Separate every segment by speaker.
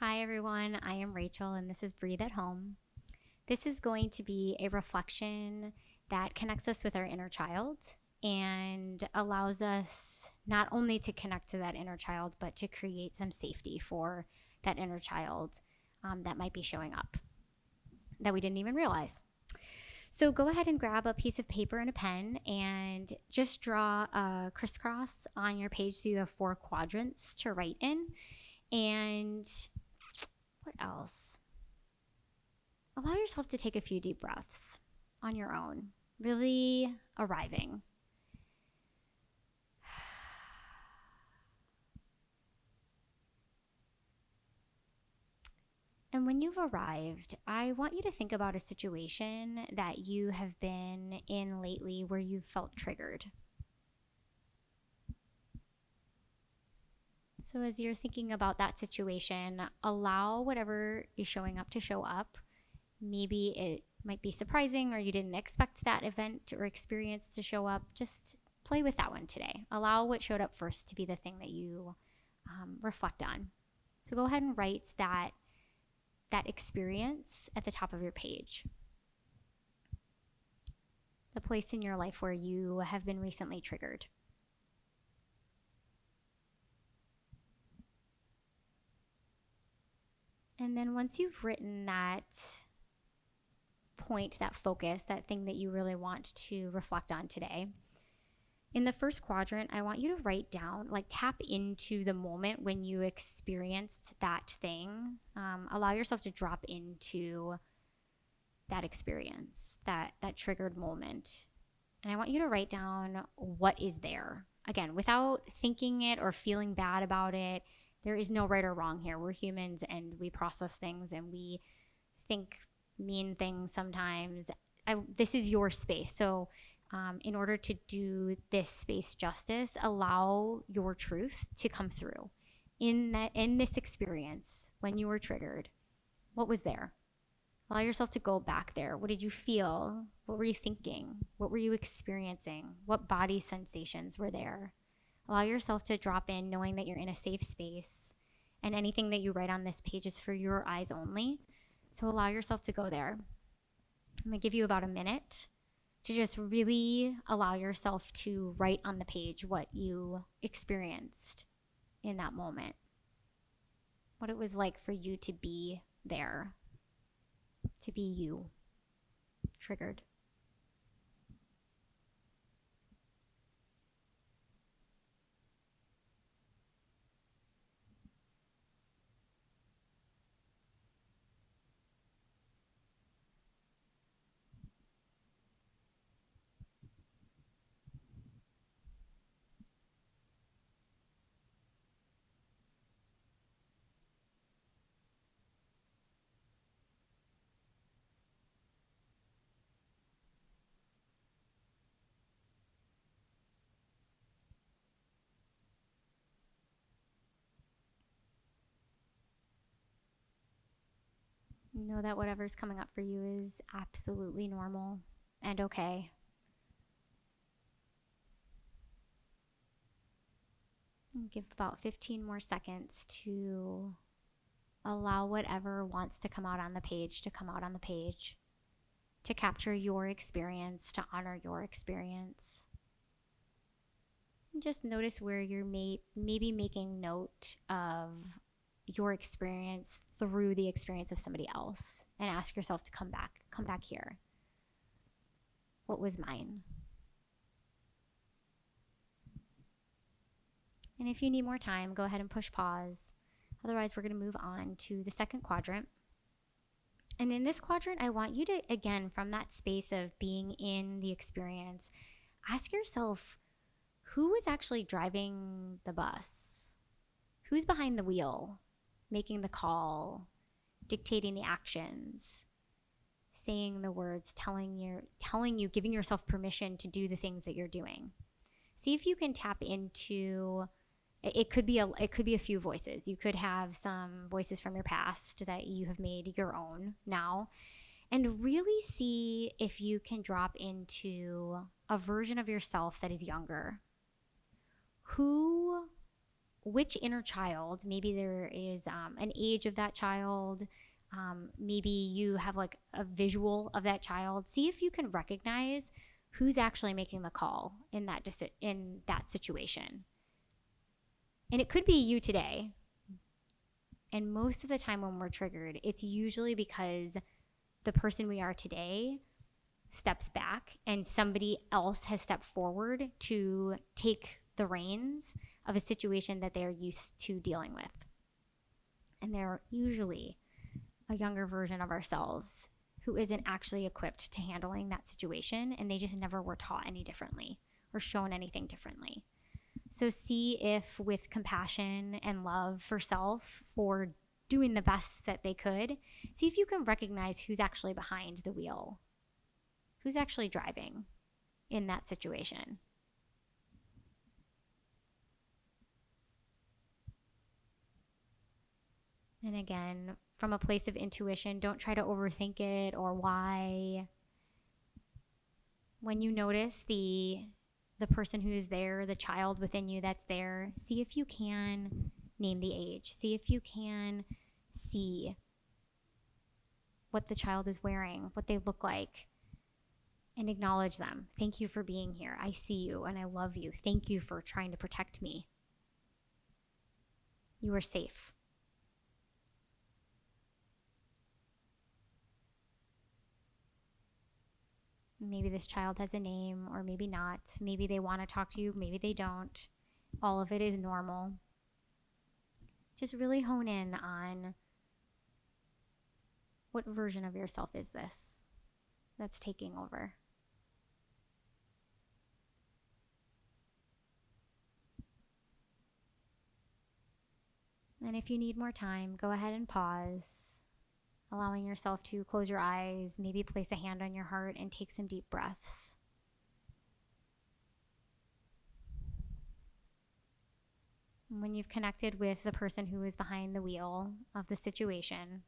Speaker 1: Hi, everyone. I am Rachel, and this is Breathe at Home. This is going to be a reflection that connects us with our inner child and allows us not only to connect to that inner child, but to create some safety for that inner child that might be showing up that we didn't even realize. So go ahead and grab a piece of paper and a pen and just draw a crisscross on your page so you have 4 quadrants to write in. And what else? Allow yourself to take a few deep breaths on your own, really arriving. And when you've arrived, I want you to think about a situation that you have been in lately where you've felt triggered. So, as you're thinking about that situation, allow whatever is showing up to show up. Maybe it might be surprising or you didn't expect that event or experience to show up. Just play with that one today. Allow what showed up first to be the thing that you reflect on. So, go ahead and write that experience at the top of your page. The place in your life where you have been recently triggered. And then once you've written that point, that focus, that thing that you really want to reflect on today, in the first quadrant, I want you to write down, tap into the moment when you experienced that thing. Allow yourself to drop into that experience, that triggered moment. And I want you to write down what is there. Again, without thinking it or feeling bad about it. There is no right or wrong here. We're humans and we process things and we think mean things sometimes. This is your space. So in order to do this space justice, allow your truth to come through. In this experience, when you were triggered, what was there? Allow yourself to go back there. What did you feel? What were you thinking? What were you experiencing? What body sensations were there? Allow yourself to drop in knowing that you're in a safe space and anything that you write on this page is for your eyes only. So allow yourself to go there. I'm going to give you about a minute to just really allow yourself to write on the page what you experienced in that moment, what it was like for you to be there, to be you, triggered. Know that whatever's coming up for you is absolutely normal and okay. And give about 15 more seconds to allow whatever wants to come out on the page to come out on the page, to capture your experience, to honor your experience. And just notice where you're maybe making note of your experience through the experience of somebody else, and ask yourself to come back here. What was mine? And if you need more time, go ahead and push pause. Otherwise, we're going to move on to the second quadrant. And in this quadrant, I want you to, again, from that space of being in the experience, ask yourself, who is actually driving the bus? Who's behind the wheel, making the call, dictating the actions, saying the words, telling you, giving yourself permission to do the things that you're doing? See if you can tap into. It could be a few voices. You could have some voices from your past that you have made your own now, and really see if you can drop into a version of yourself that is younger. Who which inner child, maybe there is an age of that child, maybe you have like a visual of that child. See if you can recognize who's actually making the call in that situation. And it could be you today. And most of the time when we're triggered, it's usually because the person we are today steps back and somebody else has stepped forward to take the reins of a situation that they're used to dealing with. And they're usually a younger version of ourselves who isn't actually equipped to handling that situation, and they just never were taught any differently or shown anything differently. So see if with compassion and love for self, for doing the best that they could, see if you can recognize who's actually behind the wheel, who's actually driving in that situation. And again, from a place of intuition, don't try to overthink it or why. When you notice the person who is there, the child within you that's there, see if you can name the age. See if you can see what the child is wearing, what they look like, and acknowledge them. Thank you for being here. I see you and I love you. Thank you for trying to protect me. You are safe. Maybe this child has a name or maybe not. Maybe they want to talk to you, maybe they don't. All of it is normal. Just really hone in on what version of yourself is this that's taking over. And if you need more time, go ahead and pause, allowing yourself to close your eyes, maybe place a hand on your heart and take some deep breaths. And when you've connected with the person who is behind the wheel of the situation,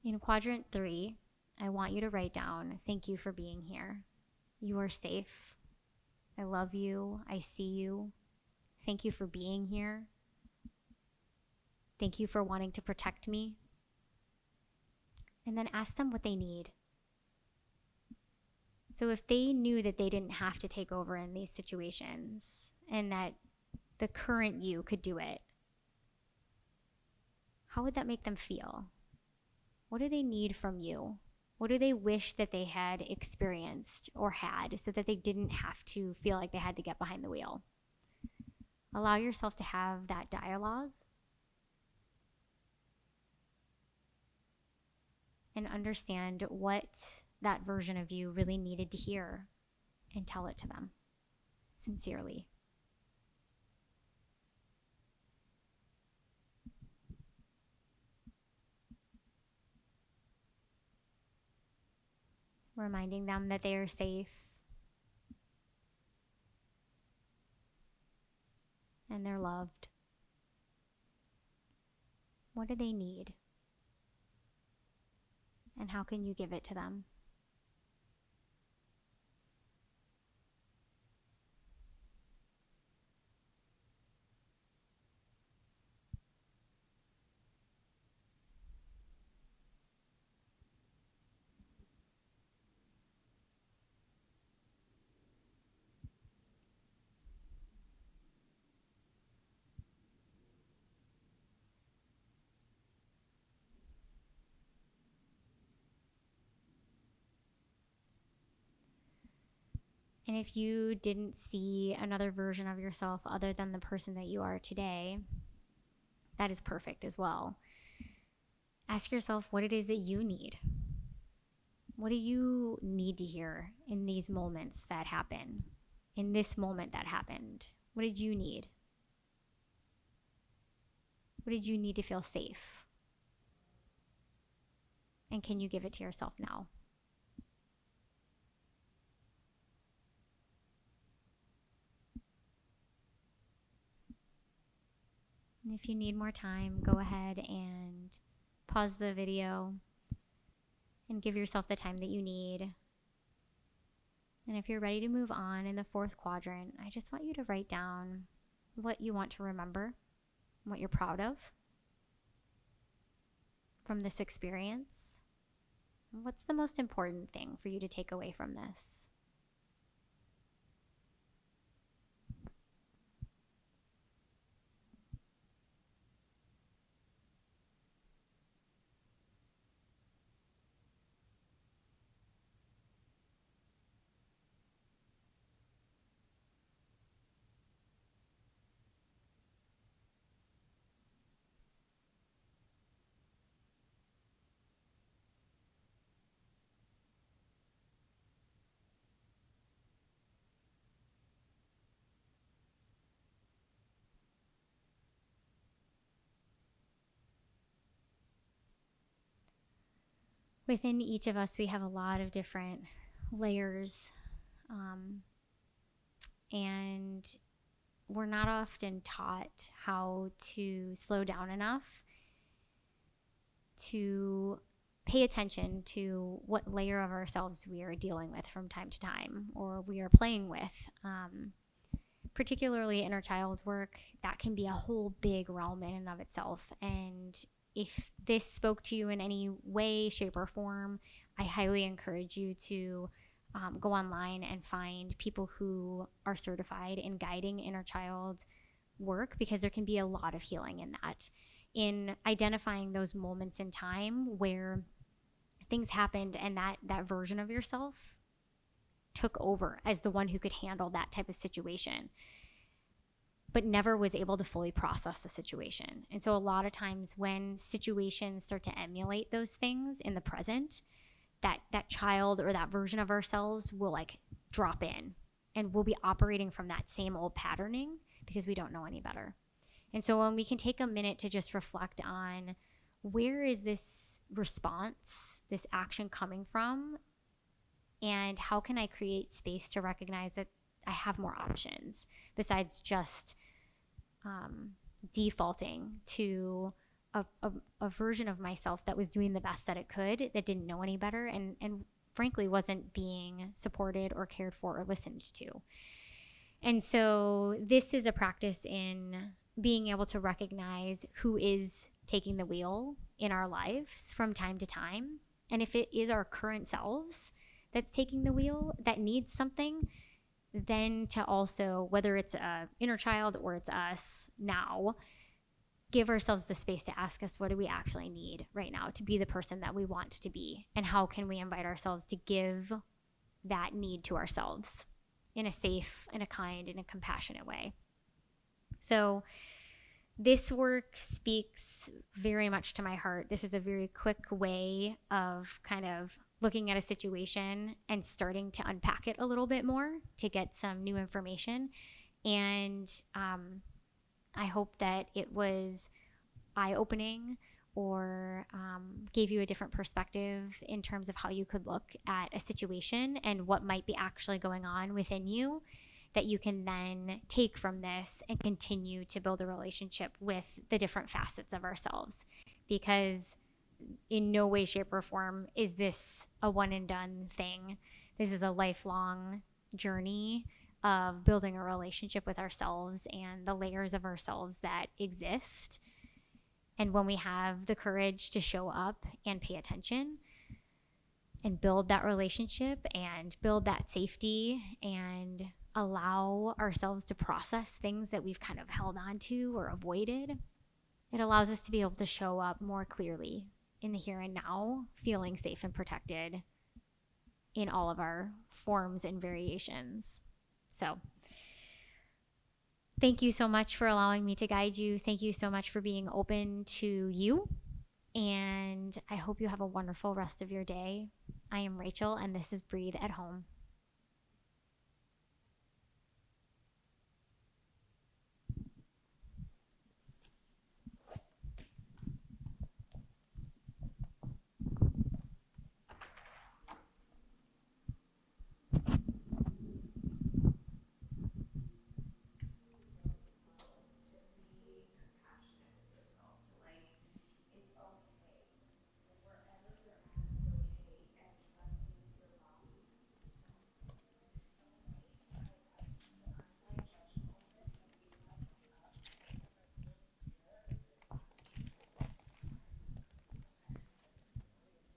Speaker 1: in quadrant 3, I want you to write down, thank you for being here. You are safe. I love you. I see you. Thank you for being here. Thank you for wanting to protect me. And then ask them what they need. So if they knew that they didn't have to take over in these situations and that the current you could do it, how would that make them feel? What do they need from you? What do they wish that they had experienced or had so that they didn't have to feel like they had to get behind the wheel? Allow yourself to have that dialogue and understand what that version of you really needed to hear and tell it to them sincerely. Reminding them that they are safe and they're loved. What do they need? And how can you give it to them? And if you didn't see another version of yourself other than the person that you are today, that is perfect as well. Ask yourself what it is that you need. What do you need to hear in these moments that happen? In this moment that happened, what did you need? What did you need to feel safe? And can you give it to yourself now? And if you need more time, go ahead and pause the video and give yourself the time that you need. And if you're ready to move on in the 4th quadrant, I just want you to write down what you want to remember, what you're proud of from this experience. What's the most important thing for you to take away from this? Within each of us, we have a lot of different layers, and we're not often taught how to slow down enough to pay attention to what layer of ourselves we are dealing with from time to time, or we are playing with. Particularly inner child work, that can be a whole big realm in and of itself. And if this spoke to you in any way, shape, or form, I highly encourage you to go online and find people who are certified in guiding inner child work, because there can be a lot of healing in that, in identifying those moments in time where things happened and that version of yourself took over as the one who could handle that type of situation, but never was able to fully process the situation. And so a lot of times when situations start to emulate those things in the present, that child or that version of ourselves will like drop in, and we'll be operating from that same old patterning because we don't know any better. And so when we can take a minute to just reflect on, where is this response, this action coming from? And how can I create space to recognize that I have more options besides just defaulting to a version of myself that was doing the best that it could, that didn't know any better, and frankly wasn't being supported or cared for or listened to. And so this is a practice in being able to recognize who is taking the wheel in our lives from time to time. And if it is our current selves that's taking the wheel, that needs something, then to also, whether it's a inner child or it's us now, give ourselves the space to ask us, what do we actually need right now to be the person that we want to be? And how can we invite ourselves to give that need to ourselves in a safe, in a kind, in a compassionate way? So this work speaks very much to my heart. This is a very quick way of kind of looking at a situation and starting to unpack it a little bit more to get some new information. And I hope that it was eye-opening or gave you a different perspective in terms of how you could look at a situation and what might be actually going on within you, that you can then take from this and continue to build a relationship with the different facets of ourselves. Because in no way, shape, or form is this a one and done thing. This is a lifelong journey of building a relationship with ourselves and the layers of ourselves that exist. And when we have the courage to show up and pay attention and build that relationship and build that safety and allow ourselves to process things that we've kind of held on to or avoided, it allows us to be able to show up more clearly in the here and now, feeling safe and protected in all of our forms and variations. So thank you so much for allowing me to guide you. Thank you so much for being open to you. And I hope you have a wonderful rest of your day. I am Rachel, and this is Breathe at Home.